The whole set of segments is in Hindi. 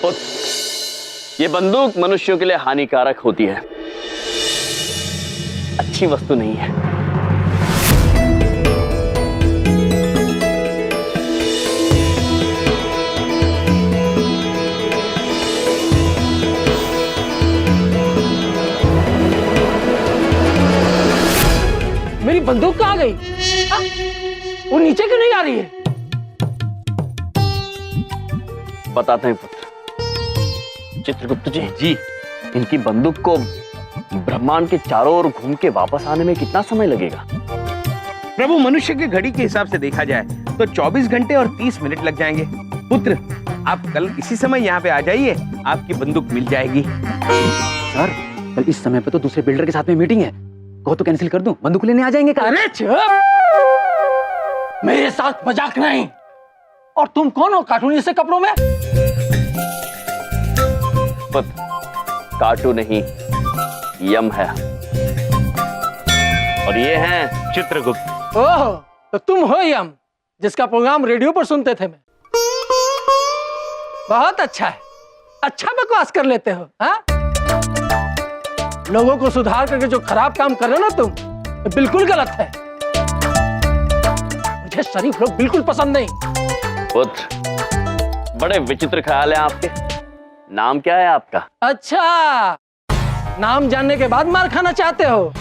ये बंदूक मनुष्यों के लिए हानिकारक होती है, अच्छी वस्तु नहीं है। मेरी बंदूक कहाँ गई? वो नीचे क्यों नहीं आ रही है? बताते हैं पुत्र। चित्रगुप्त जी जी, इनकी बंदूक को ब्रह्मांड के चारों ओर घूम के वापस आने में कितना समय लगेगा? प्रभु, मनुष्य की घड़ी के हिसाब से देखा जाए तो 24 घंटे और 30 मिनट लग जाएंगे। पुत्र, आप कल इसी समय यहाँ पे आ जाइए, आपकी बंदूक मिल जाएगी। सर, कल इस समय पे तो दूसरे बिल्डर के साथ में मीटिंग है, कहो तो कैंसिल कर दूं, बंदूक लेने आ जाएंगे कल। अरे चुप! मेरे साथ मजाक नहीं। और तुम कौन हो कार्टूनी से कपड़ों में? कार्टून नहीं, यम है। और ये हैं चित्रगुप्त। ओह, तो तुम हो यम, जिसका प्रोग्राम रेडियो पर सुनते थे मैं। बहुत अच्छा है, अच्छा बकवास कर लेते हो। हाँ, लोगों को सुधार करके जो खराब काम कर रहे हो ना तुम, ये बिल्कुल गलत है। मुझे शरीफ लोग बिल्कुल पसंद नहीं। पुत्र, बड़े विचित्र ख्याल हैं आपके। नाम क्या है आपका? अच्छा, नाम जानने के बाद मार खाना चाहते हो?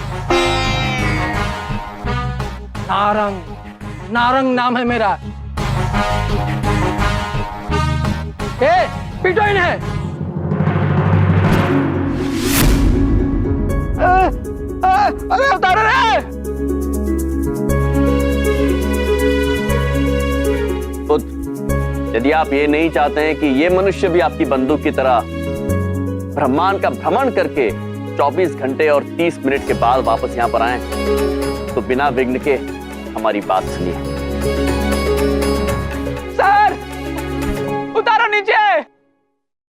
नारंग, नारंग नाम है मेरा। पीटो इन्हें। अरे उतारो रे। यदि आप ये नहीं चाहते हैं कि ये मनुष्य भी आपकी बंदूक की तरह ब्रह्मांड का भ्रमण करके 24 घंटे और 30 मिनट के बाद वापस यहाँ पर आए, तो बिना विघ्न के हमारी बात सुनिए। सर, उतारो नीचे।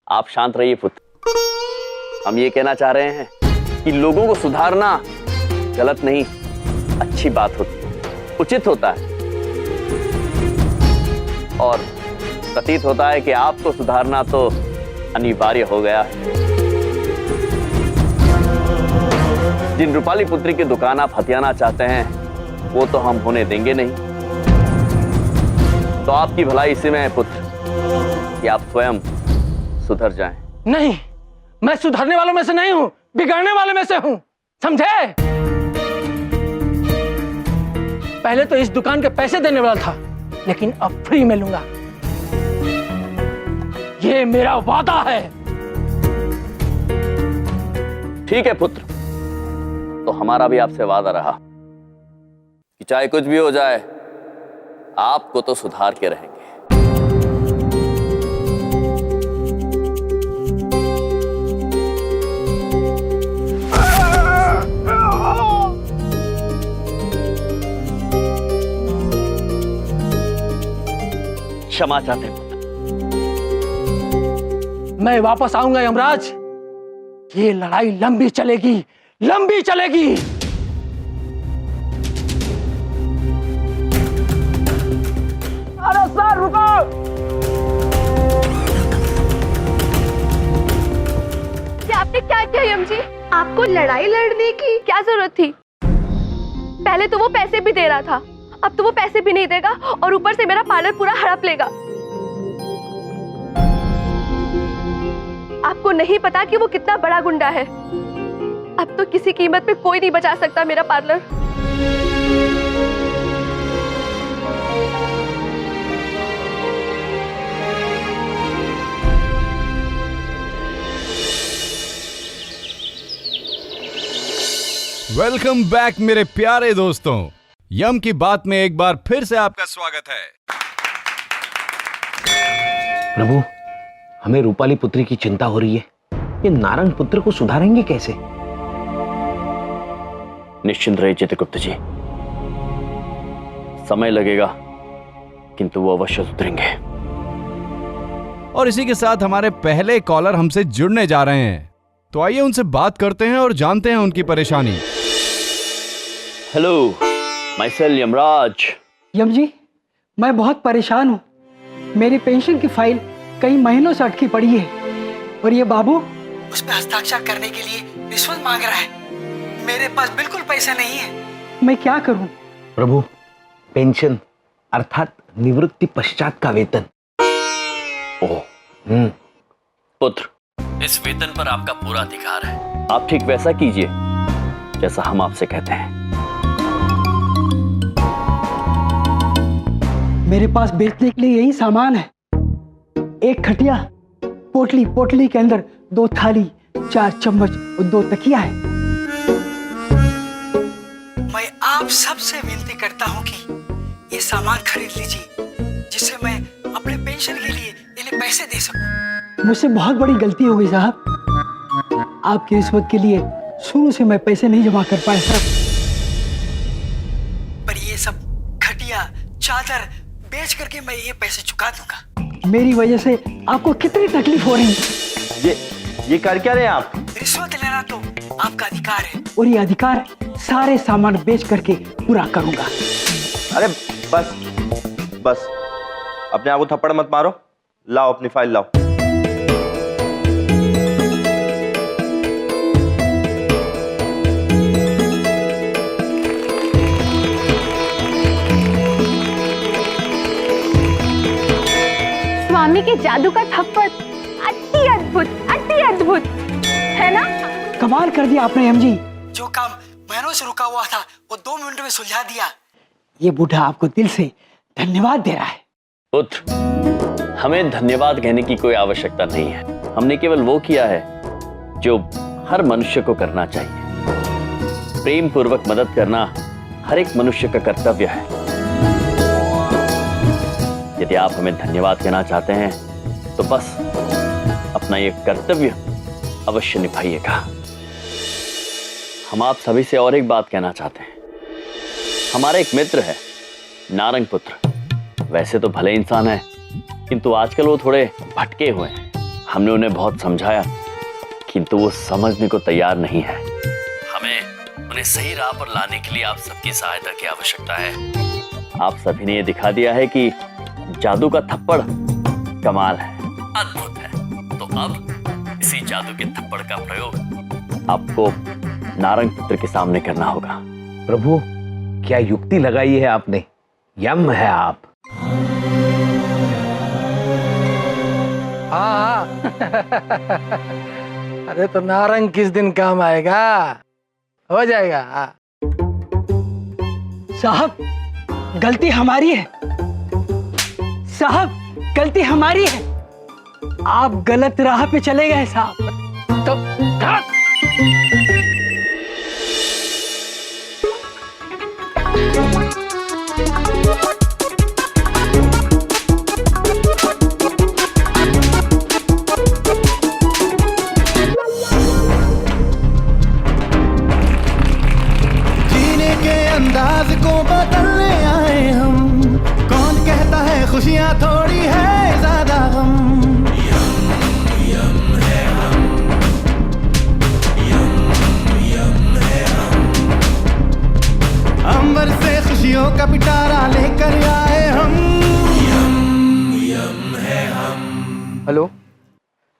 आप शांत रहिए पुत्र। हम ये कहना चाह रहे हैं कि लोगों को सुधारना गलत नहीं, अच्छी बात होती है, उचित होता है। और प्रतीत होता है कि आपको सुधारना तो अनिवार्य हो गया है। जिन रूपाली पुत्री की दुकान आप हथियाना चाहते हैं, वो तो हम होने देंगे नहीं। तो आपकी भलाई इसी में है पुत्र कि आप स्वयं सुधर जाएं। नहीं, मैं सुधरने वालों में से नहीं हूं, बिगड़ने वाले में से हूं, समझे? पहले तो इस दुकान के पैसे देने वाला था, लेकिन अब फ्री में लूंगा। ये मेरा वादा है। ठीक है पुत्र, तो हमारा भी आपसे वादा रहा कि चाहे कुछ भी हो जाए, आपको तो सुधार के रहेंगे। क्षमा चाहते हैं। मैं वापस आऊंगा यमराज। ये लड़ाई लंबी चलेगी, लंबी चलेगी। अरे सर रुको। आपने क्या किया यम जी? आपको लड़ाई लड़ने की क्या जरूरत थी? पहले तो वो पैसे भी दे रहा था, अब तो वो पैसे भी नहीं देगा और ऊपर से मेरा पार्लर पूरा हड़प लेगा। आपको नहीं पता कि वो कितना बड़ा गुंडा है। अब तो किसी कीमत पे कोई नहीं बचा सकता मेरा पार्लर। वेलकम बैक मेरे प्यारे दोस्तों। यम की बात में एक बार फिर से आपका स्वागत है। प्रभु, हमें रूपाली पुत्री की चिंता हो रही है। ये नारंग पुत्र को सुधारेंगे कैसे? निश्चिंत रहिए चित्रगुप्त जी, समय लगेगा किंतु वो अवश्य सुधरेंगे। और इसी के साथ हमारे पहले कॉलर हमसे जुड़ने जा रहे हैं, तो आइए उनसे बात करते हैं और जानते हैं उनकी परेशानी। Hello, myself Yamraj. Yam ji, मैं बहुत परेशान हूँ। मेरी पेंशन की फाइल कई महीनों से अटकी पड़ी है। और ये बाबू उस पर हस्ताक्षर करने के लिए रिश्वत मांग रहा है। मेरे पास बिल्कुल पैसा नहीं है, मैं क्या करूं? प्रभु, पेंशन अर्थात निवृत्ति पश्चात का वेतन। ओह पुत्र, इस वेतन पर आपका पूरा अधिकार है। आप ठीक वैसा कीजिए जैसा हम आपसे कहते हैं। मेरे पास बेचने के लिए यही सामान है। एक खटिया, पोटली, पोटली के अंदर 2 थाली, 4 चम्मच और 2 तकिया है। मैं आप सबसे विनती करता हूँ कि ये सामान खरीद लीजिए, जिससे मैं अपने पेंशन के लिए इन्हें पैसे दे सकूं। मुझसे बहुत बड़ी गलती हो गई साहब। आपकी रिश्वत के लिए शुरू से मैं पैसे नहीं जमा कर पाया साहब, पर ये सब खटिया, चादर बेच करके मैं ये पैसे चुका दूंगा। मेरी वजह से आपको कितनी तकलीफ हो रही है। ये कर क्या रहे हैं आप? रिश्वत लेना तो आपका अधिकार है, और ये अधिकार सारे सामान बेच करके पूरा करूंगा। अरे बस बस, अपने आप को थप्पड़ मत मारो। लाओ अपनी फाइल लाओ। स्वामी के जादू का थप्पड़ अति अद्भुत, अति अद्भुत है ना? कमाल कर दिया आपने एमजी। जो काम महीनों से रुका हुआ था वो 2 मिनट में सुलझा दिया। ये बूढ़ा आपको दिल से धन्यवाद दे रहा है। पुत्र, हमें धन्यवाद कहने की कोई आवश्यकता नहीं है। हमने केवल वो किया है जो हर मनुष्य को करना चाहिए। प्रेम पूर्वक मदद करना हर एक मनुष्य का कर्तव्य है। यदि आप हमें धन्यवाद कहना चाहते हैं तो बस अपना ये कर्तव्य अवश्य निभाइएगा। हम आप सभी से और एक बात कहना चाहते हैं। हमारा एक मित्र है नारंग पुत्र। वैसे तो भले इंसान है, किंतु आजकल वो थोड़े भटके हुए हैं। हमने उन्हें बहुत समझाया, किंतु वो समझने को तैयार नहीं है। हमें उन्हें सही राह पर लाने के लिए आप सबकी सहायता की आवश्यकता है। आप सभी ने ये दिखा दिया है कि जादू का थप्पड़ कमाल है, अद्भुत है। तो अब इसी जादू के थप्पड़ का प्रयोग आपको नारंग पुत्र के सामने करना होगा। प्रभु, क्या युक्ति लगाई है आपने। यम है आप। हाँ अरे तो नारंग किस दिन काम आएगा, हो जाएगा। साहब गलती हमारी है, साहब गलती हमारी है। आप गलत राह पे चले गए साहब। तो जीने के अंदाज को बदलने आए हम। कौन कहता है खुशियां थोड़ी है ज्यादा हम। अंबर से खुशियों का पिटारा लेकर आए हम। हेलो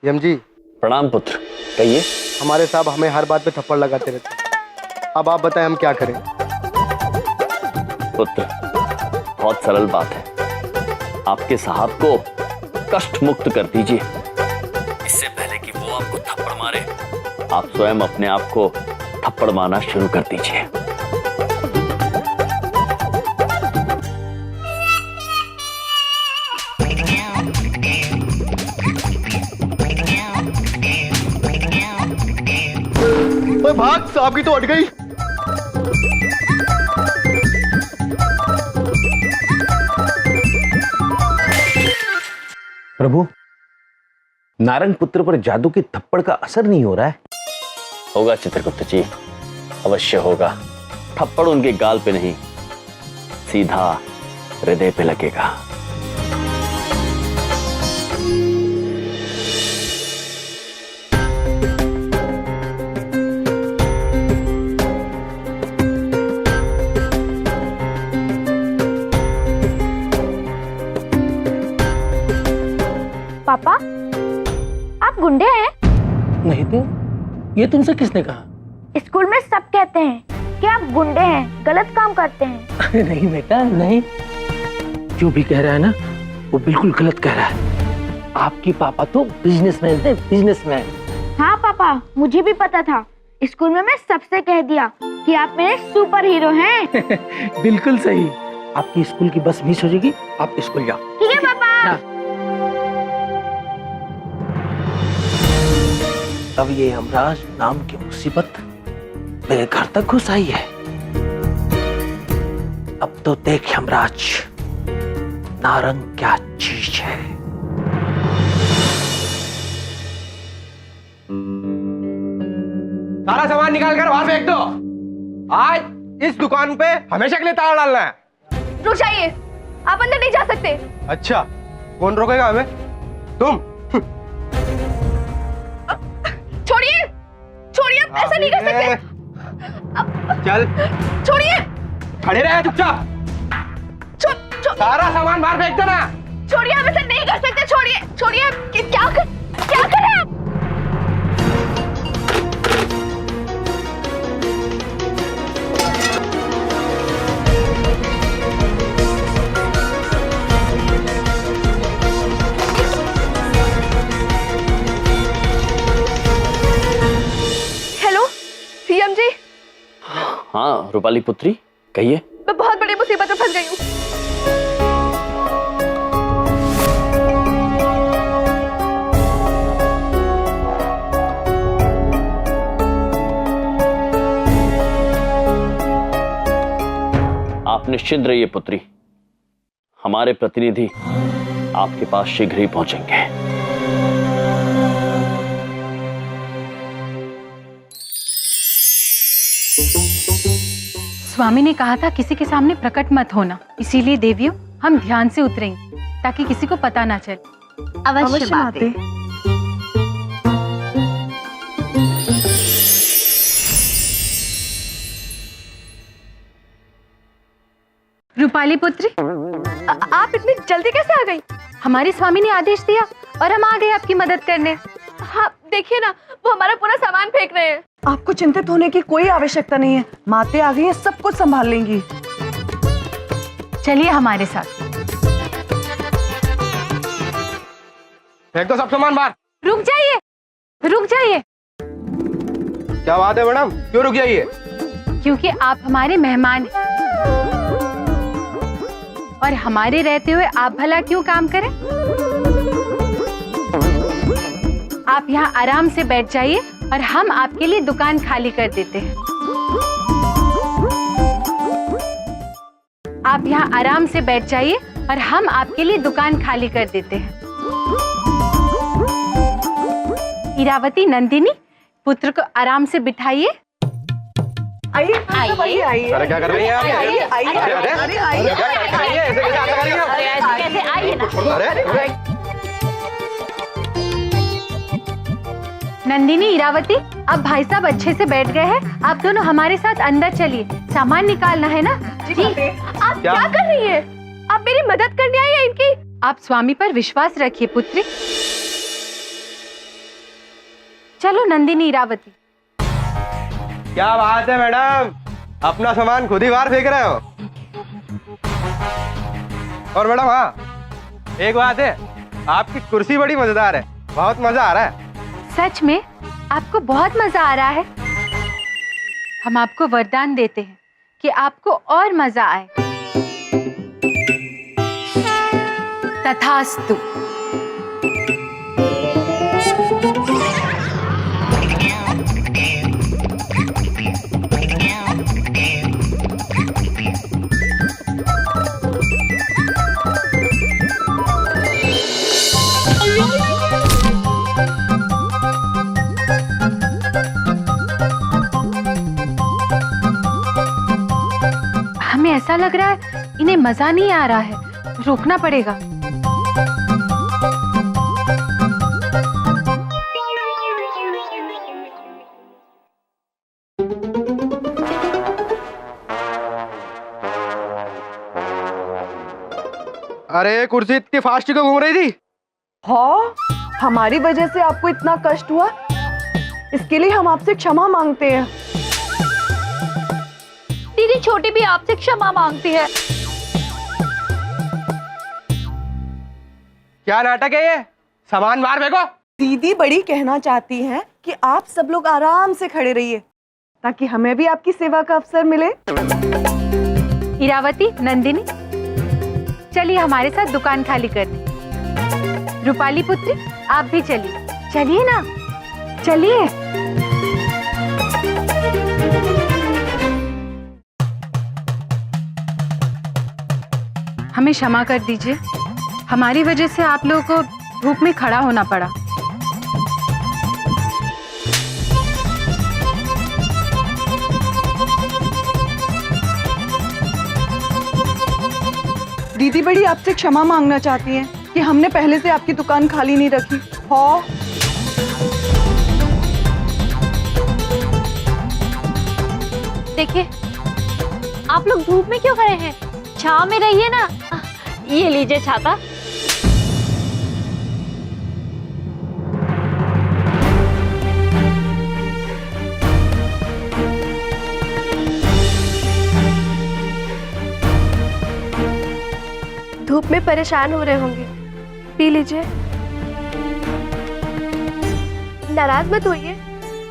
यम जी। प्रणाम पुत्र, कहिए। हमारे साहब हमें हर बात पे थप्पड़ लगाते रहते हैं। अब आप बताएं हम क्या करें। पुत्र, बहुत सरल बात है। आपके साहब को कष्ट मुक्त कर दीजिए। इससे पहले कि वो आपको थप्पड़ मारे, आप स्वयं अपने आप को थप्पड़ मारना शुरू कर दीजिए। भाग, साहब की तो अट गई। प्रभु, नारंग पुत्र पर जादू के थप्पड़ का असर नहीं हो रहा है। होगा चित्रगुप्त जी, अवश्य होगा। थप्पड़ उनके गाल पे नहीं, सीधा हृदय पे लगेगा। पापा, आप आप गुंडे हैं? नहीं तो ये तुमसे किसने कहा? स्कूल में सब कहते हैं कि आप गुंडे हैं, गलत काम करते हैं। अरे नहीं बेटा नहीं, जो भी कह रहा है ना वो बिल्कुल गलत कह रहा है। आपके पापा तो बिजनेसमैन है, बिजनेसमैन। हाँ पापा, मुझे भी पता था। स्कूल में मैं सबसे कह दिया कि आप मेरे सुपर हीरो हैं। बिल्कुल सही। आपकी स्कूल की बस मिस हो जाएगी, आप स्कूल जाओ। ठीक है पापा। अब ये यमराज नाम की मुसीबत मेरे घर तक घुस आई है। अब तो देख यमराज, नारंग क्या चीज है। सारा सामान निकाल कर वहां फेंक दो। आज इस दुकान पे हमेशा के लिए ताला डालना है। रुक जाइए, आप अंदर नहीं जा सकते। अच्छा, कौन रोकेगा हमें? तुम। छोड़िए, छोड़िए, आप ऐसा नहीं कर सकते। चल, छोड़िए, खड़े रहे चुपचाप। सारा सामान बाहर फेंक देना। छोड़िए, आप ऐसा नहीं कर सकते। छोड़िए, छोड़िए, क्या कर रहे हैं आप? हेलो सीएम जी। हाँ रूपाली पुत्री, कहिए। मैं बहुत बड़ी मुसीबत में फंस गई हूँ। आप निश्चिंत रहिए पुत्री, हमारे प्रतिनिधि आपके पास शीघ्र ही पहुंचेंगे। स्वामी ने कहा था किसी के सामने प्रकट मत होना, इसीलिए देवियों हम ध्यान से उतरेंगे ताकि किसी को पता ना चले। अवश्य बात है। रूपाली पुत्री, आप इतनी जल्दी कैसे आ गई? हमारे स्वामी ने आदेश दिया और हम आ गए आपकी मदद करने। हाँ देखिए ना, वो हमारा पूरा सामान फेंक रहे हैं। आपको चिंतित होने की कोई आवश्यकता नहीं है, माते आ गई हैं, सब कुछ संभाल लेंगी। चलिए हमारे साथ। फेंक दो सब सामान बाहर। रुक जाइए, रुक जाइए। क्या बात है मैडम, क्यों रुक जाइए? क्योंकि आप हमारे मेहमान हैं और हमारे रहते हुए आप भला क्यों काम करें? आप यहाँ आराम से बैठ जाइए और हम आपके लिए दुकान खाली कर देते हैं। आप यहाँ आराम से बैठ जाइए और हम आपके लिए दुकान खाली कर देते हैं। इरावती, नंदिनी, पुत्र को आराम से बिठाइए। आइए आइए। अरे क्या कर रही हैं आप? आइए आइए। अरे आइए, क्या कर रही हैं? ऐसे कैसे आता कर रही हैं? कैसे आइए ना। अरे नंदिनी, इरावती, अब भाई साहब अच्छे से बैठ गए हैं। आप दोनों हमारे साथ अंदर चलिए, सामान निकालना है ना। जी। आप क्या कर रही हैं? आप मेरी मदद करने आई हैं इनकी? आप स्वामी पर विश्वास रखिए पुत्री। चलो नंदिनी, इरावती। क्या बात है मैडम, अपना सामान खुद ही बाहर फेंक रहे हो। और मैडम हाँ, एक बात है, आपकी कुर्सी बड़ी मजेदार है, बहुत मजा आ रहा है। सच में आपको बहुत मजा आ रहा है? हम आपको वरदान देते हैं कि आपको और मजा आए। तथास्तु। हमें ऐसा लग रहा है इन्हें मजा नहीं आ रहा है, रोकना पड़ेगा। अरे कुर्सी इतनी फास्ट क्यों घूम रही थी? हाँ हमारी वजह से आपको इतना कष्ट हुआ, इसके लिए हम आपसे क्षमा मांगते हैं। दीदी छोटी भी आपसे क्षमा मांगती है। क्या नाटक है ये? सामान बाहर फेंको। दीदी बड़ी कहना चाहती हैं कि आप सब लोग आराम से खड़े रहिए ताकि हमें भी आपकी सेवा का अवसर मिले। इरावती, नंदिनी, चलिए हमारे साथ दुकान खाली कर दी। रूपाली पुत्री, आप भी चलिए। चलिए ना, चलिए। हमें क्षमा कर दीजिए, हमारी वजह से आप लोगों को धूप में खड़ा होना पड़ा। दीदी बड़ी आपसे क्षमा मांगना चाहती हैं कि हमने पहले से आपकी दुकान खाली नहीं रखी। हाँ, देखिए, आप लोग धूप में क्यों खड़े हैं? छांव में रहिए ना। ये लीजिए छाता। धूप में परेशान हो रहे होंगे, पी लीजिए। नाराज मत होइए,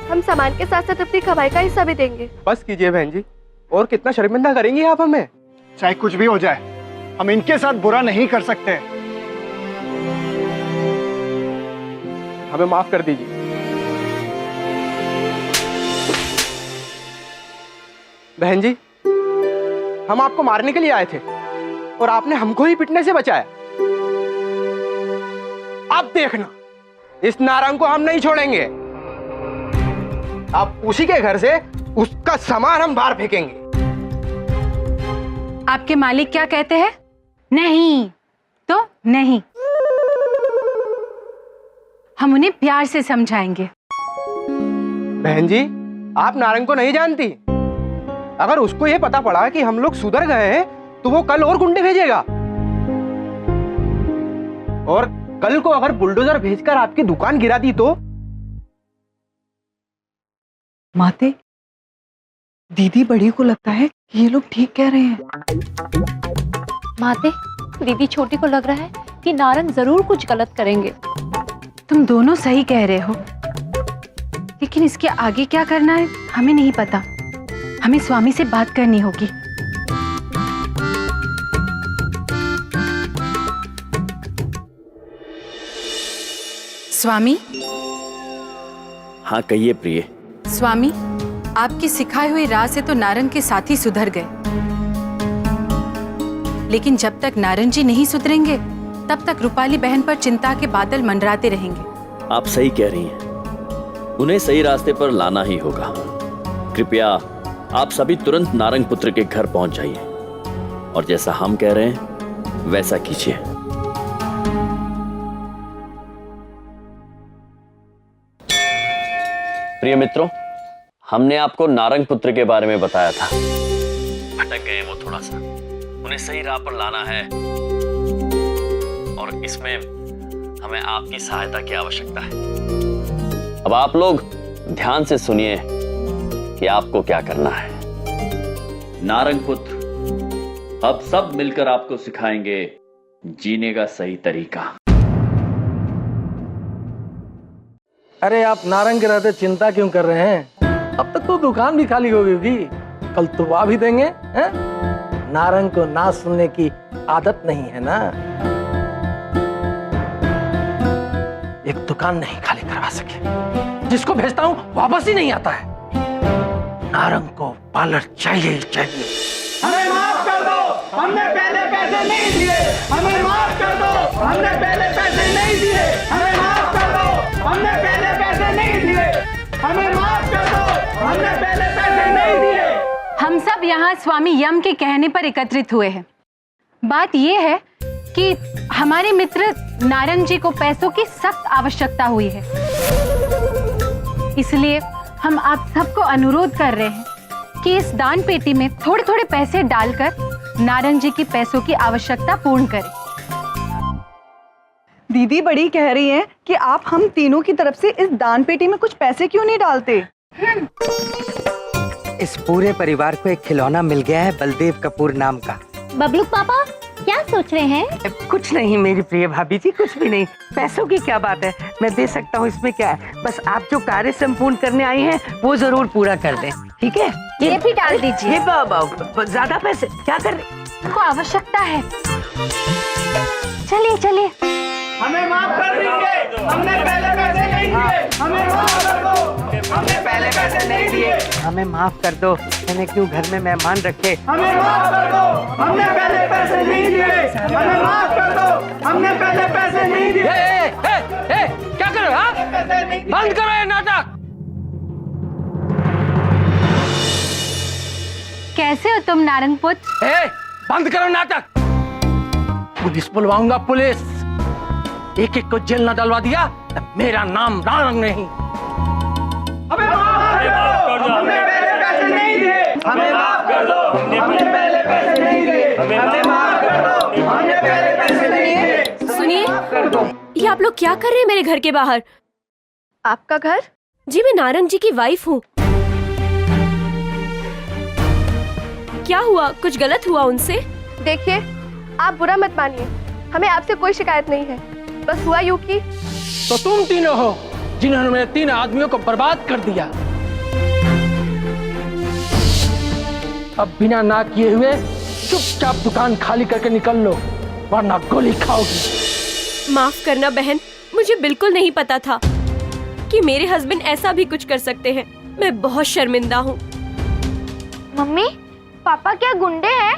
हम सामान के साथ साथ अपनी कमाई का हिस्सा भी देंगे। बस कीजिए बहन जी, और कितना शर्मिंदा करेंगी आप हमें? चाहे कुछ भी हो जाए, हम इनके साथ बुरा नहीं कर सकते। हमें माफ कर दीजिए। बहन जी, हम आपको मारने के लिए आए थे और आपने हमको ही पिटने से बचाया। अब देखना, इस नारंग को हम नहीं छोड़ेंगे। अब उसी के घर से उसका सामान हम बाहर फेंकेंगे। आपके मालिक क्या कहते हैं? नहीं तो नहीं। हम उन्हें प्यार से समझाएंगे। बहन जी, आप नारंग को नहीं जानती। अगर उसको यह पता पड़ा कि हम लोग सुधर गए हैं तो वो कल और गुंडे भेजेगा, और कल को अगर बुलडोजर भेजकर आपकी दुकान गिरा दी तो। माते, दीदी बड़ी को लगता है कि ये लोग ठीक कह रहे हैं। माते, दीदी छोटी को लग रहा है कि नारंग जरूर कुछ गलत करेंगे। तुम दोनों सही कह रहे हो, लेकिन इसके आगे क्या करना है हमें नहीं पता। हमें स्वामी से बात करनी होगी। स्वामी। हाँ कहिए प्रिय। स्वामी, आपकी सिखाई हुई राह से तो नारंग के साथी सुधर गए, लेकिन जब तक नारंग जी नहीं सुधरेंगे तब तक रूपाली बहन पर चिंता के बादल मंडराते रहेंगे। आप सही कह रही हैं, उन्हें सही रास्ते पर लाना ही होगा। कृपया आप सभी तुरंत नारंग पुत्र के घर पहुंच जाइए और जैसा हम कह रहे हैं वैसा कीजिए। प्रिय मित्रों, हमने आपको नारंग पुत्र के बारे में बताया था। भटक गए वो थोड़ा सा, उन्हें सही राह पर लाना है और इसमें हमें आपकी सहायता की आवश्यकता है। अब आप लोग ध्यान से सुनिए कि आपको क्या करना है। नारंग पुत्र अब सब मिलकर आपको सिखाएंगे जीने का सही तरीका। अरे आप नारंग के रहते चिंता क्यों कर रहे हैं? अब तक तो दुकान भी खाली हो गई होगी, कल तुड़वा भी देंगे। हैं? नारंग को ना सुनने की आदत नहीं है ना। एक दुकान नहीं खाली करवा सके, जिसको भेजता हूं वापस ही नहीं आता है। नारंग को पार्लर चाहिए ही चाहिए। हमें माफ कर दो, हमने पहले पैसे नहीं दिए। हमें माफ कर दो, हमने पहले पैसे नहीं दिए। हमें माफ कर दो, हमने पहले पैसे नहीं दिए। हमें माफ कर दो, हमने पहले पैसे नहीं दिए। हम सब यहाँ स्वामी यम के कहने पर एकत्रित हुए हैं। बात यह है कि हमारे मित्र नारंग जी को पैसों की सख्त आवश्यकता हुई है, इसलिए हम आप सबको अनुरोध कर रहे हैं कि इस दान पेटी में थोड़े थोड़े पैसे डालकर नारंग जी की पैसों की आवश्यकता पूर्ण करें। दीदी बड़ी कह रही हैं कि आप हम तीनों की तरफ से इस दान पेटी में कुछ पैसे क्यों नहीं डालते? इस पूरे परिवार को एक खिलौना मिल गया है बलदेव कपूर नाम का। बबलू पापा क्या सोच रहे हैं? कुछ नहीं मेरी प्रिय भाभी जी, कुछ भी नहीं। पैसों की क्या बात है, मैं दे सकता हूँ, इसमें क्या है। बस आप जो कार्य संपूर्ण करने आई हैं वो जरूर पूरा कर दें, ठीक है? ये भी डाल दीजिए। ये ज्यादा पैसे क्या कर रहे? को आवश्यकता है। चलिए चलिए। हमें माफ कर दीजिए, हमने पहले पैसे नहीं दिए, हमें माफ कर दो, हमने पहले पैसे नहीं दिए, हमें माफ कर दो, मैंने क्यों घर में मेहमान रखे। हमें माफ कर दो, हमने पहले पैसे नहीं दिए, हमें माफ कर दो, हमने पहले पैसे नहीं दिए। क्या कर रहे हो आप? बंद करो ये नाटक। कैसे हो तुम नारंग पुत्र? बंद करो नाटक। पुलिस बुलवाऊंगा, पुलिस। एक एक को जेल न डलवा दिया मेरा नाम नारंग नहीं। हमें माफ कर दो, हमने पहले पैसे नहीं दिए, हमें माफ कर दो, हमने पहले पैसे नहीं दिए, हमें माफ कर दो, हमने पहले पैसे नहीं दिए। सुनिए, ये आप लोग क्या कर रहे हैं मेरे घर के बाहर? आपका घर? जी मैं नारंग जी की वाइफ हूँ। क्या हुआ, कुछ गलत हुआ उनसे? देखिए आप बुरा मत मानिए, हमें आपसे कोई शिकायत नहीं है। बस हुआ यूं कि तो तुम तीनों हो जिन्होंने मेरे 3 आदमियों को बर्बाद कर दिया। अब बिना ना किए हुए चुपचाप दुकान खाली करके निकल लो, वरना गोली खाओगी। माफ करना बहन, मुझे बिल्कुल नहीं पता था कि मेरे हस्बैंड ऐसा भी कुछ कर सकते हैं। मैं बहुत शर्मिंदा हूँ। मम्मी, पापा क्या गुंडे हैं?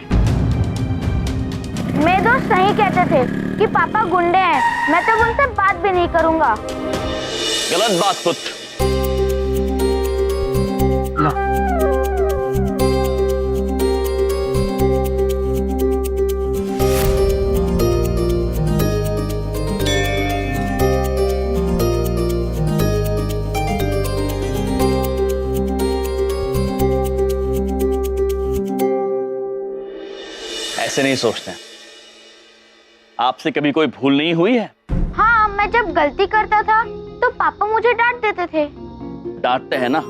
मेरे दोस्त सही कहते थे कि पापा गुंडे हैं। मैं तो उनसे बात भी नहीं करूंगा। गलत बात पुत्र। ऐसे नहीं सोचते हैं। आपसे कभी कोई भूल नहीं हुई है? हाँ, मैं जब गलती करता था तो पापा मुझे डांट देते थे। डांटते हैं ना,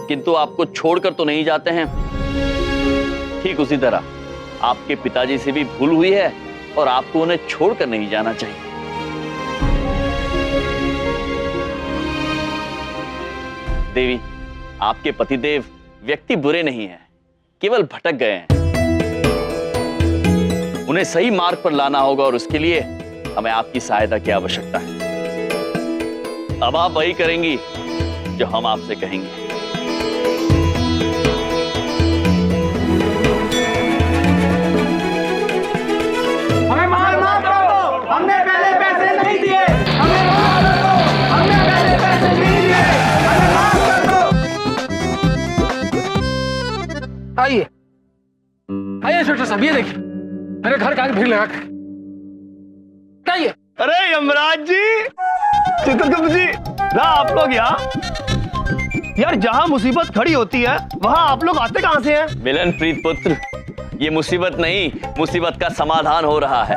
किंतु आपको छोड़कर तो नहीं जाते हैं। ठीक उसी तरह आपके पिताजी से भी भूल हुई है और आपको उन्हें छोड़कर नहीं जाना चाहिए। देवी, आपके पतिदेव व्यक्ति बुरे नहीं हैं, केवल भटक गए हैं। उन्हें सही मार्ग पर लाना होगा और उसके लिए हमें आपकी सहायता की आवश्यकता है। अब आप वही करेंगी जो हम आपसे कहेंगे। हमें माफ कर दो, हमने पहले पैसे नहीं दिए, हमें माफ कर दो, हमने पहले पैसे नहीं दिए, हमें माफ कर दो। आइए आइए छोटा साहब, ये देखिए मेरे घर का आगे भीड़ लगा कर। आइए। अरे यमराज जी, चित्रगुप्त जी, ना आप लोग यहाँ? यार जहाँ मुसीबत खड़ी होती है वहाँ आप लोग आते कहाँ से हैं? मिलन प्रीत पुत्र, ये मुसीबत नहीं, मुसीबत का समाधान हो रहा है।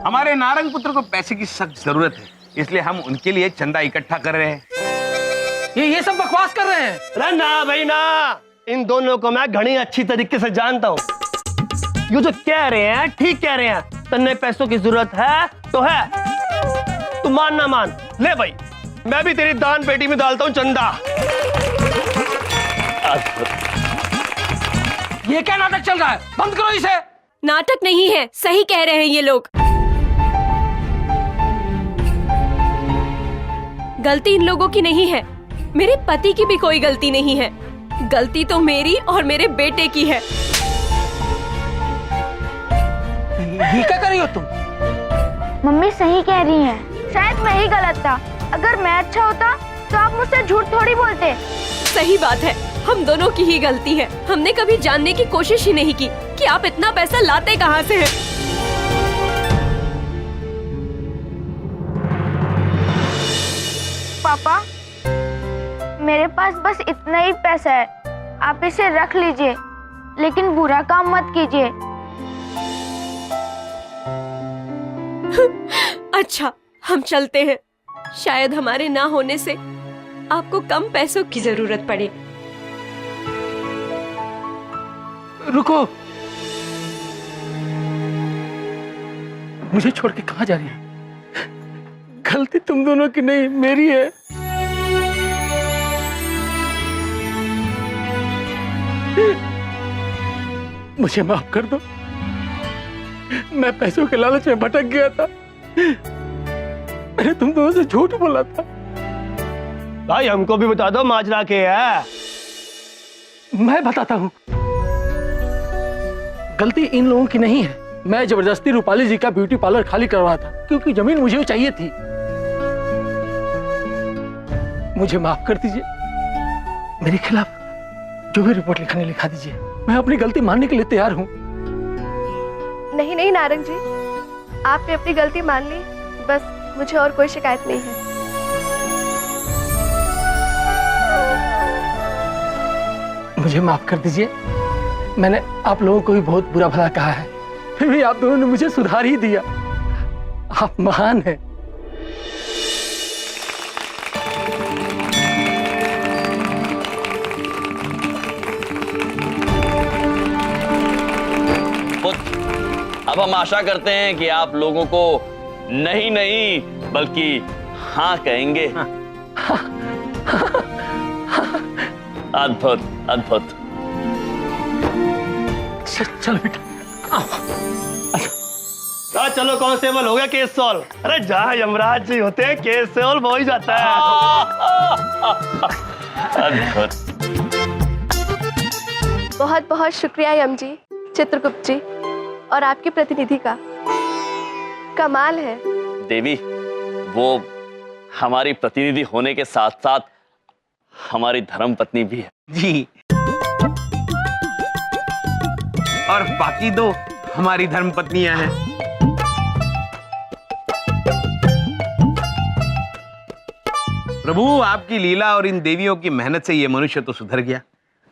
हमारे नारंग पुत्र को पैसे की सख्त जरूरत है, इसलिए हम उनके लिए चंदा इकट्ठा कर रहे हैं। ये सब बकवास कर रहे हैं। अरे ना भाई ना, इन दोनों को मैं घनी अच्छी तरीके से जानता हूँ। ये जो कह रहे हैं ठीक कह रहे हैं, तन्ने पैसों की जरूरत है तो है, तू मान ना मान, ले भाई मैं भी तेरी दान पेटी में डालता हूँ चंदा। ये क्या नाटक चल रहा है? बंद करो इसे। नाटक नहीं है, सही कह रहे हैं ये लोग। गलती इन लोगों की नहीं है, मेरे पति की भी कोई गलती नहीं है। गलती तो मेरी और मेरे बेटे की है। ये क्या कर रही हो तुम? मम्मी सही कह रही हैं। शायद मैं ही गलत था। अगर मैं अच्छा होता तो आप मुझसे झूठ थोड़ी बोलते। सही बात है, हम दोनों की ही गलती है। हमने कभी जानने की कोशिश ही नहीं की कि आप इतना पैसा लाते कहाँ से हैं। पापा, मेरे पास बस इतना ही पैसा है, आप इसे रख लीजिए, लेकिन बुरा काम मत कीजिए। अच्छा, हम चलते हैं। शायद हमारे ना होने से आपको कम पैसों की जरूरत पड़े। रुको, मुझे छोड़ के कहाँ जा रही है? गलती तुम दोनों की नहीं, मेरी है। मुझे माफ कर दो, मैं पैसों के लालच में भटक गया था। मैंने तुम दोनों से झूठ बोला था। भाई हमको भी बता दो माजरा के है। मैं बताता हूँ, गलती इन लोगों की नहीं है। मैं जबरदस्ती रूपाली जी का ब्यूटी पार्लर खाली करवा था क्योंकि जमीन मुझे चाहिए थी। मुझे माफ कर दीजिए। मेरे खिलाफ जो भी रिपोर्ट लिखाने लिखा दीजिए। मैं अपनी गलती मानने के लिए तैयार हूँ। नहीं नहीं नारंग जी, आपने अपनी गलती मान ली, बस मुझे और कोई शिकायत नहीं है। मुझे माफ कर दीजिए। मैंने आप लोगों को भी बहुत बुरा भला कहा है, फिर भी आप दोनों ने मुझे सुधार ही दिया। आप महान हैं। अब हम आशा करते हैं कि आप लोगों को नहीं नहीं बल्कि हाँ कहेंगे। अद्भुत अद्भुत। चलो बेटा, चलो कांस्टेबल हो गया केस सॉल्व। अरे जहाँ यमराज जी होते हैं केस सॉल्व हो ही जाता है। अद्भुत। बहुत बहुत शुक्रिया यम जी, चित्रगुप्त जी और आपके प्रतिनिधि का। कमाल है। देवी, वो हमारी प्रतिनिधि होने के साथ साथ हमारी धर्मपत्नी भी है। जी, और बाकी दो हमारी धर्मपत्नियां हैं। प्रभु, आपकी लीला और इन देवियों की मेहनत से ये मनुष्य तो सुधर गया।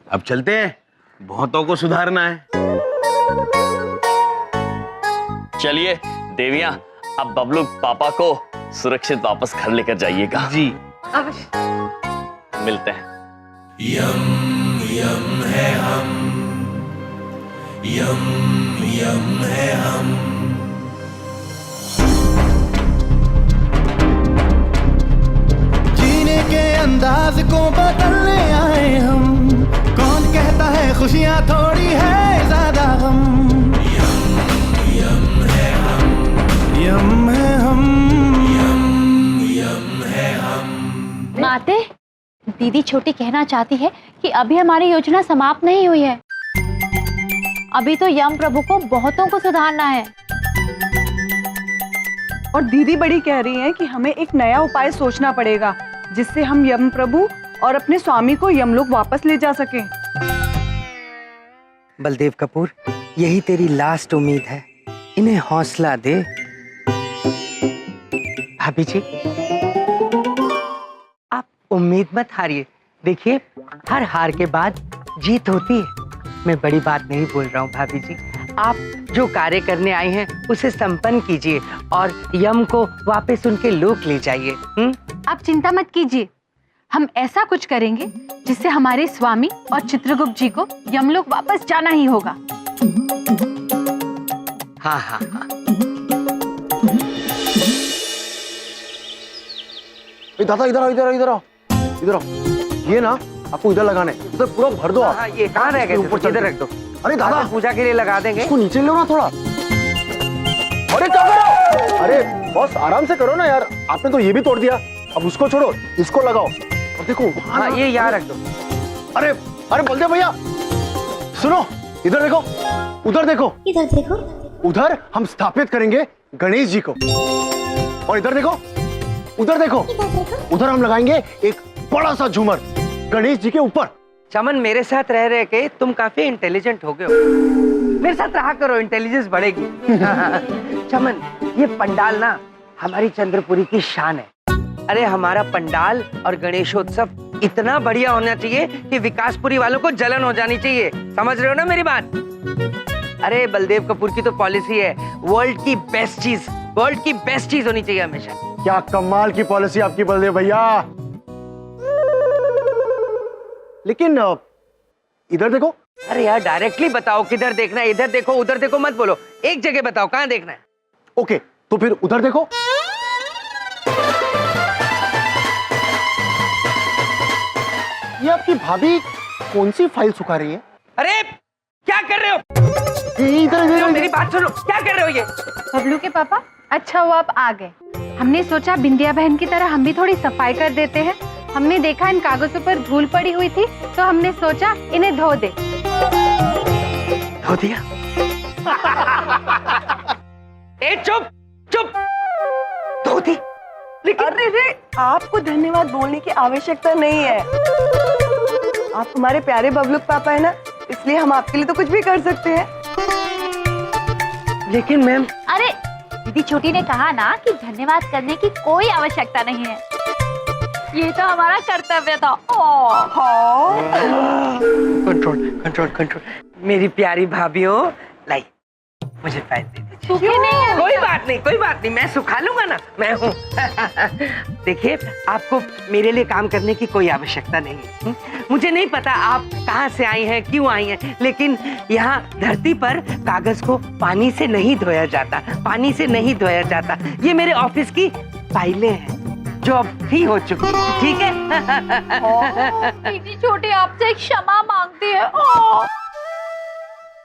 अब चलते हैं, बहुतों को सुधारना है। चलिए देवियां, अब बबलू पापा को सुरक्षित वापस घर लेकर जाइएगा। जी मिलते हैं। यम यम है हम, यम यम है हम। जीने के अंदाज को बदलने आए हम। कौन कहता है खुशियां थोड़ी है ज्यादा हम। यम है हम, यम है हम, यम है हम। माते, दीदी छोटी कहना चाहती है कि अभी हमारी योजना समाप्त नहीं हुई है। अभी तो यम प्रभु को बहुतों को सुधारना है। और दीदी बड़ी कह रही हैं कि हमें एक नया उपाय सोचना पड़ेगा जिससे हम यम प्रभु और अपने स्वामी को यमलोक वापस ले जा सकें। बलदेव कपूर, यही तेरी लास्ट उम्मीद है, इन्हें हौसला दे। भाभी जी, आप उम्मीद मत हारिए। देखिए, हर हार के बाद जीत होती है। मैं बड़ी बात नहीं बोल रहा हूँ भाभी जी। आप जो कार्य करने आए हैं उसे संपन्न कीजिए और यम को वापस उनके लोक ले जाइए। आप चिंता मत कीजिए, हम ऐसा कुछ करेंगे जिससे हमारे स्वामी और चित्रगुप्त जी को यमलोक वापस जाना ही होगा। हाँ हाँ हाँ। दादा इधर आओ, इधर आओ, इधर आओ, इधर आओ। ये ना आपको इधर लगाना है, इधर पूरा भर दो आप। हाँ, ये कहाँ रह गए? ऊपर इधर रख दो। अरे दादा, पूजा के लिए लगा देंगे। इसको नीचे लो ना थोड़ा। अरे क्या करो? अरे बॉस, आराम से करो ना यार। आपने तो ये भी तोड़ दिया, अब उसको छोड़ो, इसको लगाओ। और देखो हाँ, ये यहाँ रख दो। अरे अरे बलदेव भैया, सुनो, इधर देखो, उधर देखो, इधर देखो। उधर हम स्थापित करेंगे गणेश जी को। और इधर देखो, उधर देखो, उधर हम लगाएंगे एक बड़ा सा झूमर गणेश जी के ऊपर। चमन, मेरे साथ रह रहे के तुम काफी इंटेलिजेंट हो गए हो। मेरे साथ रहा करो, इंटेलिजेंस बढ़ेगी। चमन, ये पंडाल ना हमारी चंद्रपुरी की शान है। अरे हमारा पंडाल और गणेशोत्सव इतना बढ़िया होना चाहिए कि विकासपुरी वालों को जलन हो जानी चाहिए। समझ रहे हो ना मेरी बात? अरे बलदेव कपूर की तो पॉलिसी है, वर्ल्ड की बेस्ट चीज वर्ल्ड की बेस्ट चीज होनी चाहिए हमेशा। क्या कमाल की पॉलिसी आपकी बलदेव भैया। लेकिन इधर देखो। अरे यार डायरेक्टली बताओ किधर देखना है, इधर देखो उधर देखो मत बोलो, एक जगह बताओ कहाँ देखना है। ओके तो फिर उधर देखो। ये आपकी भाभी कौन सी फाइल सुखा रही है? अरे क्या कर रहे हो? इधर मेरी बात सुनो, क्या कर रहे हो ये? बबलू के पापा, अच्छा हुआ आप आ गए। हमने सोचा बिंदिया बहन की तरह हम भी थोड़ी सफाई कर देते हैं। हमने देखा इन कागजों पर धूल पड़ी हुई थी तो हमने सोचा इन्हें धो दे। धो दिया? ए चुप चुप, धो दी। अरे रे, आपको धन्यवाद बोलने की आवश्यकता नहीं है। आप हमारे प्यारे बबलू पापा है ना, इसलिए हम आपके लिए तो कुछ भी कर सकते हैं। लेकिन मैम, अरे दीदी छोटी ने कहा ना कि धन्यवाद करने की कोई आवश्यकता नहीं है, ये तो हमारा कर्तव्य था। Control control control. मेरी प्यारी भाभीओ, लाई मुझे फाइल दे दीजिए। सूखे नहीं है। कोई बात नहीं कोई बात नहीं, मैं सुखा लूंगा ना, मैं हूँ। देखिए आपको मेरे लिए काम करने की कोई आवश्यकता नहीं है। मुझे नहीं पता आप कहाँ से आई हैं, क्यों आई हैं, लेकिन यहाँ धरती पर कागज को पानी से नहीं धोया जाता, पानी से नहीं धोया जाता। ये मेरे ऑफिस की फाइलें हैं जो अब फ्री हो चुकी है, ठीक है? दीदी छोटी आपसे क्षमा मांगती है।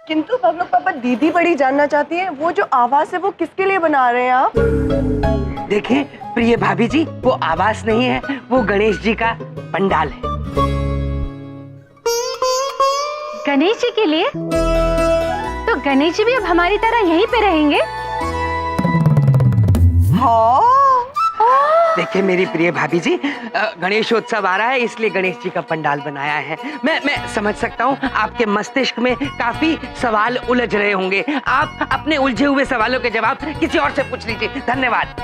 किंतु बबलू पापा, दीदी बड़ी जानना चाहती है वो जो आवाज है वो किसके लिए बना रहे हैं आप? देखिए प्रिय भाभी जी, वो आवास नहीं है, वो गणेश जी का पंडाल है। गणेश जी के लिए? तो गणेश जी भी अब हमारी तरह यहीं पे रहेंगे? देखिए मेरी प्रिय भाभी जी, गणेशोत्सव आ रहा है इसलिए गणेश जी का पंडाल बनाया है। मैं समझ सकता हूँ आपके मस्तिष्क में काफी सवाल उलझ रहे होंगे। आप अपने उलझे हुए सवालों के जवाब किसी और से पूछ लीजिए। धन्यवाद।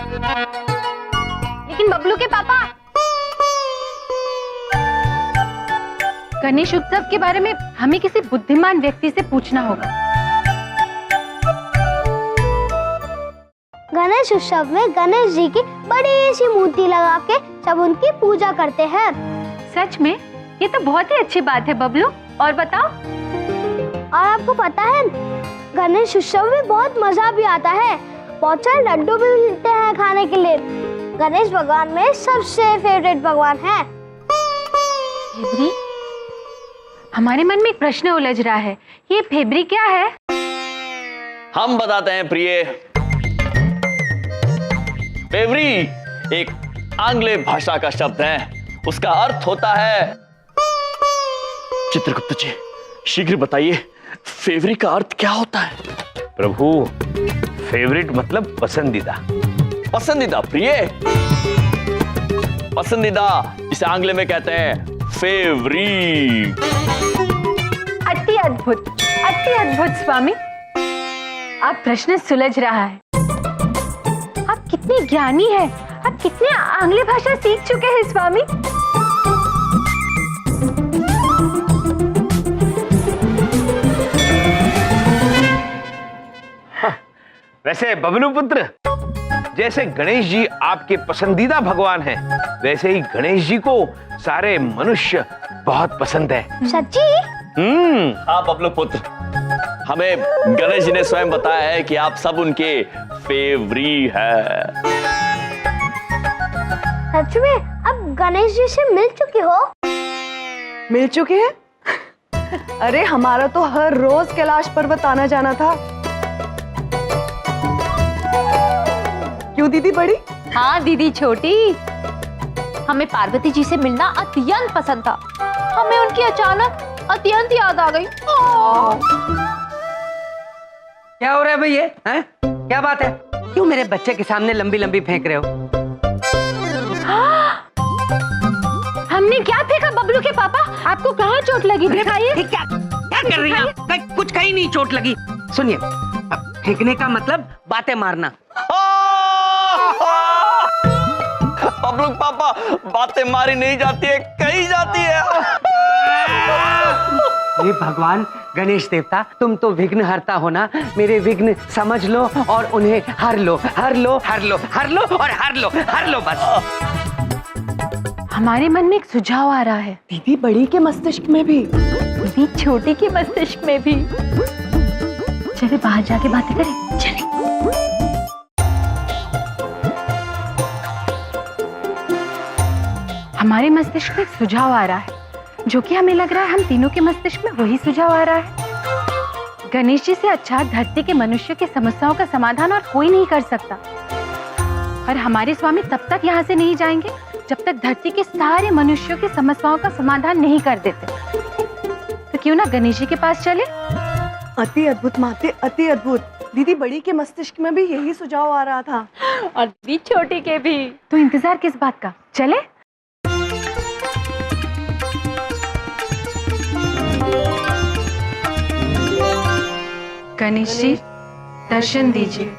लेकिन बबलू के पापा, गणेश उत्सव के बारे में हमें किसी बुद्धिमान व्यक्ति से पूछना होगा। गणेश उत्सव में गणेश जी की बड़ी सी मूर्ति लगा के सब उनकी पूजा करते हैं। सच में? ये तो बहुत ही अच्छी बात है बबलू। और बताओ। और आपको पता है गणेश उत्सव में बहुत मजा भी आता है, बहुत सारे लड्डू भी मिलते हैं खाने के लिए। गणेश भगवान में सबसे फेवरेट भगवान है। फेबरी? हमारे मन में एक प्रश्न उलझ रहा है, ये फेबरी क्या है? हम बताते हैं प्रिय। फेवरी एक आंग्लेय भाषा का शब्द है, उसका अर्थ होता है। चित्रगुप्त जी शीघ्र बताइए, फेवरी का अर्थ क्या होता है? प्रभु, फेवरेट मतलब पसंदीदा। पसंदीदा प्रिय, पसंदीदा इसे आंग्ल में कहते हैं फेवरी। अति अद्भुत स्वामी, आप प्रश्न सुलझ रहा है। आप कितने ज्ञानी हैं, आप कितने आंग्ल भाषा सीख चुके हैं स्वामी। वैसे बबलू पुत्र, जैसे गणेश जी आपके पसंदीदा भगवान हैं, वैसे ही गणेश जी को सारे मनुष्य बहुत पसंद है। सच्ची? हाँ बबलू पुत्र, हमें गणेश जी ने स्वयं बताया है कि आप सब उनके फेवरी है। सच में? अब गणेश जी से मिल चुके हो? मिल चुके हैं? अरे हमारा तो हर रोज कैलाश पर्वत आना जाना था। क्यों दीदी बड़ी? हाँ दीदी छोटी, हमें पार्वती जी से मिलना अत्यंत पसंद था। हमें उनकी अचानक अत्यंत याद आ गई। क्या हो रहा है भाई ये? हैं? क्या बात है? क्यों मेरे बच्चे के सामने लंबी लंबी फेंक रहे हो? हमने क्या फेंका बबलू के पापा? आपको कहाँ चोट लगी? दिखाइए। क्या कर रही हैं? कुछ कहीं नहीं चोट लगी। सुनिए, अब फेंकने का मतलब बातें मारना। बबलू पापा, बातें मारी नहीं जाती है, कही जाती है। हे भगवान, गणेश देवता, तुम तो विघ्न हरता हो ना, मेरे विघ्न समझ लो और उन्हें हर लो, हर लो, हर लो, हर लो और हर लो, हर लो बस। हमारे मन में एक सुझाव आ रहा है। दीदी बड़ी के मस्तिष्क में भी, दीदी छोटी के मस्तिष्क में भी। चले बाहर जाके बातें करें, चले। हमारे मस्तिष्क में एक सुझाव आ रहा है, जो कि हमें लग रहा है हम तीनों के मस्तिष्क में वही सुझाव आ रहा है। गणेश जी से अच्छा धरती के मनुष्य की समस्याओं का समाधान और कोई नहीं कर सकता। और हमारे स्वामी तब तक यहाँ से नहीं जाएंगे जब तक धरती के सारे मनुष्यों की समस्याओं का समाधान नहीं कर देते। तो क्यों ना गणेश जी के पास चले? अति अद्भुत माते, अति अद्भुत। दीदी बड़ी के मस्तिष्क में भी यही सुझाव आ रहा था, और दीदी छोटी के भी। तो इंतजार किस बात का, चले। गणेश जी दर्शन दीजिए,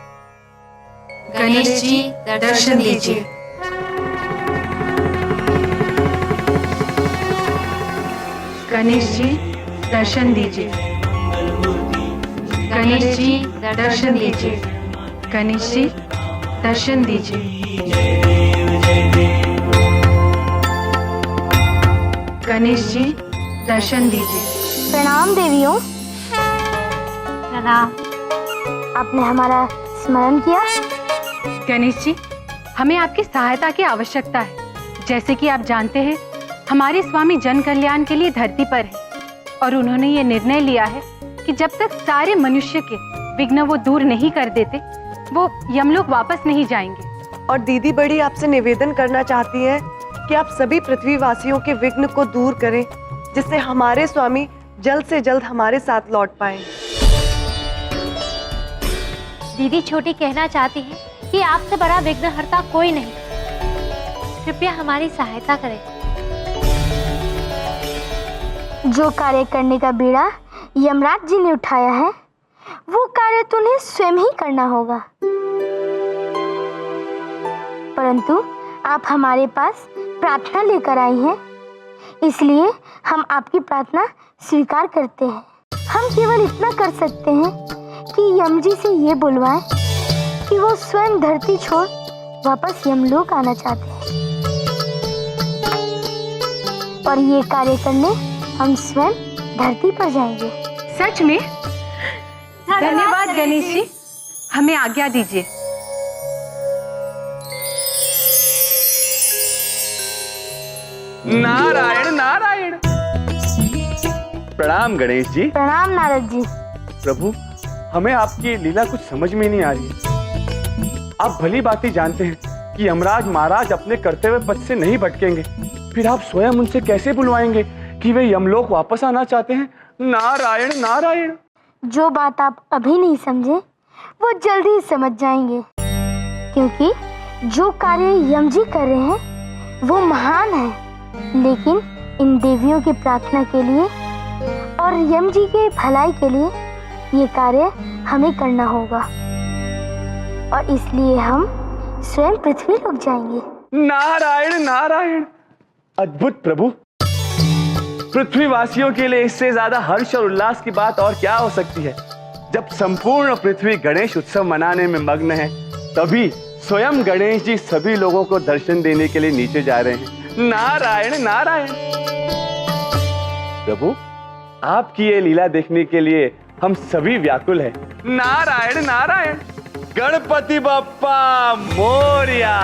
गणेश जी दर्शन दीजिए। गणेश जी दर्शन दीजिए, गणेश जी दर्शन दीजिए, गणेश जी दर्शन दीजिए, गणेश जी दर्शन दीजिए। प्रणाम देवियों। प्रणाम। आपने हमारा स्मरण किया? गणेश जी, हमें आपकी सहायता की आवश्यकता है। जैसे कि आप जानते हैं, हमारे स्वामी जन कल्याण के लिए धरती पर है और उन्होंने ये निर्णय लिया है कि जब तक सारे मनुष्य के विघ्न वो दूर नहीं कर देते, वो यमलोक वापस नहीं जाएंगे। और दीदी बड़ी आपसे निवेदन करना चाहती है कि आप सभी पृथ्वीवासियों के विघ्न को दूर करें, जिससे हमारे स्वामी जल्द से जल्द हमारे साथ लौट पाएं। दीदी छोटी कहना चाहती है कि आपसे बड़ा विघ्नहर्ता कोई नहीं, कृपया हमारी सहायता करें। जो कार्य करने का बीड़ा यमराज जी ने उठाया है, वो कार्य तुम्हें स्वयं ही करना होगा। परंतु आप हमारे पास प्रार्थना लेकर आई हैं, इसलिए हम आपकी प्रार्थना स्वीकार करते हैं। हम केवल इतना कर सकते हैं कि यम जी से ये बुलवाएं कि वो स्वयं धरती छोड़ वापस यमलोक आना चाहते हैं, और ये कार्य करने हम स्वयं धरती पर जाएंगे। सच में? धन्यवाद गणेश जी, हमें आज्ञा दीजिए। नारायण नारायण। प्रणाम गणेश जी। प्रणाम नारद जी। प्रभु, हमें आपकी लीला कुछ समझ में नहीं आ रही। आप भली बात ही जानते हैं कि यमराज महाराज अपने कर्तव्य पथ से नहीं भटकेंगे, फिर आप स्वयं उनसे कैसे बुलवाएंगे कि वे यमलोक वापस आना चाहते हैं? नारायण नारायण। जो बात आप अभी नहीं समझे, वो जल्दी ही समझ जाएंगे, क्योंकि जो कार्य यम जी कर रहे हैं वो महान है, लेकिन इन देवियों की प्रार्थना के लिए और यम जी के भलाई के लिए ये कार्य हमें करना होगा, और इसलिए हम स्वयं पृथ्वी लोक जाएंगे। नारायण नारायण। अद्भुत प्रभु, पृथ्वीवासियों के लिए इससे ज्यादा हर्ष और उल्लास की बात और क्या हो सकती है। जब संपूर्ण पृथ्वी गणेश उत्सव मनाने में मग्न है, तभी स्वयं गणेश जी सभी लोगों को दर्शन देने के लिए नीचे जा रहे हैं। नारायण नारायण। प्रभु, आपकी ये लीला देखने के लिए हम सभी व्याकुल हैं। नारायण नारायण। गणपति बप्पा मोरया।